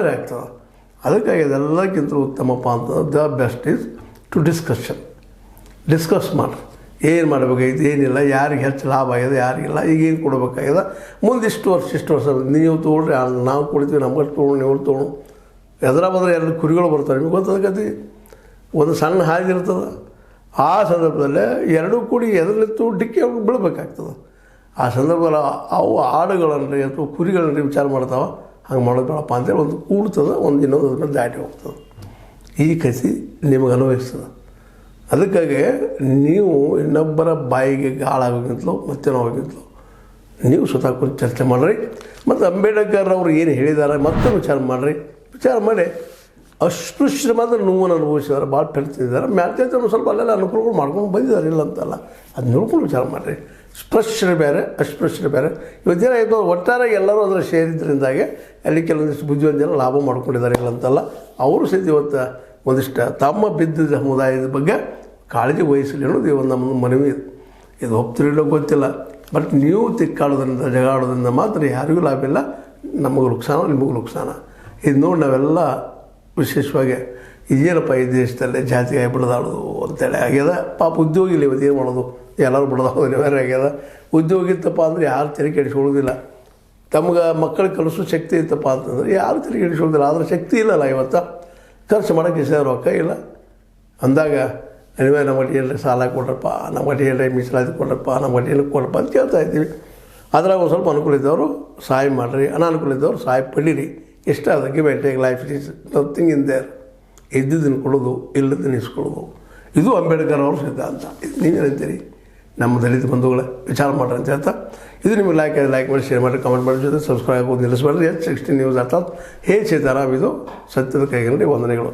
ಆಗ್ತದೆ. ಅದಕ್ಕಾಗಿ ಅದೆಲ್ಲಕ್ಕಿಂತ ಉತ್ತಮಪ್ಪ ಅಂತಂದ್ರೆ the best is to discuss ಮಾಡಿರಿ. ಏನು ಮಾಡಬೇಕಾಗಿತ್ತು, ಏನಿಲ್ಲ, ಯಾರಿಗೆ ಹೆಚ್ಚು ಲಾಭ ಆಗಿದೆ, ಯಾರಿಗಿಲ್ಲ, ಈಗೇನು ಕೊಡಬೇಕಾಗಿದೆ, ಮುಂದೆ ಇಷ್ಟು ವರ್ಷ ನೀವು ತೊಗೊಳ್ರಿ, ನಾವು ಕೊಡ್ತೀವಿ, ನಮ್ಗೆ ತೊಗೊಂಡು ನೀವು ತೊಗೊಂಡು ಎದ್ರ ಬಂದರೆ 2 ಕುರಿಗಳು ಬರ್ತಾರೆ. ನಿಮ್ಗೆ ಗೊತ್ತಾಗತ್ತೆ, ಒಂದು ಸಣ್ಣ ಹಾಗಿರ್ತದೆ. ಆ ಸಂದರ್ಭದಲ್ಲೇ 2 ಕೂಡಿ ಎದರಲ್ಲಿತ್ತು ಡಿಕ್ಕಿ ಬೀಳಬೇಕಾಗ್ತದೆ. ಆ ಸಂದರ್ಭದಲ್ಲಿ ಅವು ಆಡುಗಳನ್ರಿ ಅಥವಾ ಕುರಿಗಳನ್ರಿ ವಿಚಾರ ಮಾಡ್ತಾವೆ, ಹಂಗೆ ಮಾಡೋಬೇಡಪ್ಪ ಅಂತೇಳಿ ಒಂದು ಕೂಡ್ತದೆ, ಒಂದು ಇನ್ನೊಂದು ಅದನ್ನು ದಾಟಿ ಹೋಗ್ತದೆ. ಈ ಕಸಿ ನಿಮಗೆ ಅನ್ವಯಿಸ್ತದೆ. ಅದಕ್ಕಾಗಿ ನೀವು ಇನ್ನೊಬ್ಬರ ಬಾಯಿಗೆ ಗಾಳಾಗೋಗಿಂತಲೂ ಮತ್ತೇನೋಗಿಂತಲೂ ನೀವು ಸ್ವತಃ ಕುರಿತು ಚರ್ಚೆ ಮಾಡಿರಿ. ಮತ್ತು ಅಂಬೇಡ್ಕರ್ ಅವರು ಏನು ಹೇಳಿದ್ದಾರೆ ಮತ್ತೆ ವಿಚಾರ ಮಾಡಿ ಅಸ್ಪೃಶ್ಯರ ಮಾತ್ರ ನೋವನ್ನು ಅನುಭವಿಸಿದ್ದಾರೆ, ಭಾಳ ಪೆಡ್ತಿದ್ದಾರೆ. ಮ್ಯಾಲ್ತೈತರು ಸ್ವಲ್ಪ ಅಲ್ಲೆಲ್ಲ ಅನುಕೂಲಗಳು ಮಾಡ್ಕೊಂಡು ಬಂದಿದ್ದಾರೆ, ಇಲ್ಲ ಅಂತಲ್ಲ. ಅದು ನೋಡ್ಕೊಂಡು ವಿಚಾರ ಮಾಡಿರಿ. ಸ್ಪೃಶ್ಯರು ಬೇರೆ, ಅಸ್ಪೃಶ್ಯರು ಬೇರೆ. ಇವತ್ತೇನಾಯಿತು, ಒಟ್ಟಾರೆ ಎಲ್ಲರೂ ಅದರ ಸೇರಿದ್ರಿಂದಾಗೆ ಅಲ್ಲಿ ಕೆಲವೊಂದಿಷ್ಟು ಬುದ್ಧಿವಂತರು ಲಾಭ ಮಾಡ್ಕೊಂಡಿದ್ದಾರೆ, ಇಲ್ಲ ಅಂತಲ್ಲ. ಅವರು ಸಹಿತ ಇವತ್ತು ಒಂದಿಷ್ಟು ತಮ್ಮ ಬಿದ್ದ ಸಮುದಾಯದ ಬಗ್ಗೆ ಕಾಳಜಿ ವಹಿಸಲಿ ಅನ್ನೋದು ಒಂದು ನಮ್ಮ ಮನವಿ. ಇದು ಒಪ್ತಿರಲಿಲ್ಲ ಗೊತ್ತಿಲ್ಲ, ಬಟ್ ನೀವು ತಿಕ್ಕಾಡೋದ್ರಿಂದ ಜಗಾಡೋದ್ರಿಂದ ಮಾತ್ರ ಯಾರಿಗೂ ಲಾಭ ಇಲ್ಲ. ನಮಗೂ ನುಕ್ಸಾನ, ನಿಮಗೂ ನುಕ್ಸಾನ. ಇದು ನೋಡಿ ನಾವೆಲ್ಲ ವಿಶೇಷವಾಗಿ ಇದೇನಪ್ಪ ಈ ದೇಶದಲ್ಲೇ ಜಾತಿಯಾಗಿ ಬಿಡದಾಡೋದು ಅಂತೇಳಿ ಆಗ್ಯದ. ಪಾಪ ಉದ್ಯೋಗ ಇಲ್ಲ, ಇವತ್ತು ಏನು ಮಾಡೋದು, ಎಲ್ಲರೂ ಬಿಡದಾಡೋದು ಬೇರೆ ಆಗ್ಯದ. ಉದ್ಯೋಗ ಇತ್ತಪ್ಪ ಅಂದರೆ ಯಾರು ತಲೆ ಕೆಡಿಸ್ಕೊಳ್ಳೋದಿಲ್ಲ. ತಮ್ಗೆ ಮಕ್ಕಳಿಗೆ ಕಲಿಸೋ ಶಕ್ತಿ ಇತ್ತಪ್ಪ ಅಂತಂದ್ರೆ ಯಾರು ತಲೆ ಕೆಡಿಸ್ಕೊಳ್ಳೋದಿಲ್ಲ. ಆದರೆ ಶಕ್ತಿ ಇಲ್ಲಲ್ಲ, ಇವತ್ತು ಖರ್ಚು ಮಾಡೋಕ್ಕೆ ರೊಕ್ಕ ಇಲ್ಲ ಅಂದಾಗ ನೀವೇ ನಮ್ಮ ಏನ್ರಿ ಸಾಲ ಕೊಡ್ರಪ್ಪ, ನಮ್ಮ ಏನ್ರಿ ಮೀಸಲಾತಿ ಕೊಡ್ರಪ್ಪ, ನಮ್ಮ ಏನಕ್ಕೆ ಕೊಡ್ರಪ್ಪ ಅಂತ ಕೇಳ್ತಾ ಇದ್ದೀವಿ. ಅದ್ರಾಗ ಒಂದು ಸ್ವಲ್ಪ ಅನುಕೂಲ ಇದ್ದವರು ಸಹಾಯ ಮಾಡಿರಿ, ಅನಾನುಕೂಲ ಇದ್ದವರು ಸಹಾಯ ಪಡೀರಿ. ಇಷ್ಟ ಅದು give and take life is nothing in there. ಇದ್ದಿದ್ದನ್ನು ಕೊಡೋದು, ಇಲ್ಲದನ್ನು ಇಸ್ಕೊಳ್ಳೋದು, ಇದು ಅಂಬೇಡ್ಕರ್ ಅವ್ರ ಸಿದ್ಧಾಂತ. ಇದು ನೀವೇನಂತೀರಿ? ನಮ್ಮ ದಲಿತ ಬಂಧುಗಳ ವಿಚಾರ ಮಾಡ್ರಿ ಅಂತ ಹೇಳ್ತಾ, ಇದು ನಿಮಗೆ ಲೈಕ್ ಮಾಡಿ, ಶೇರ್ ಮಾಡಿ, ಕಮೆಂಟ್ ಮಾಡಿ, ಜೊತೆ ಸಬ್ಸ್ಕ್ರೈಬ್ ಆಗೋದು ನಿಲ್ಲಿಸಬೇಡ್ರಿ. H16 ನ್ಯೂಸ್ ಅರ್ಥಾತ್ ಹೇ ಸೀತಾರಾಮ್, ಇದು ಸತ್ಯದ ಕೈಗನ್ನಡಿ. ವಂದನೆಗಳು.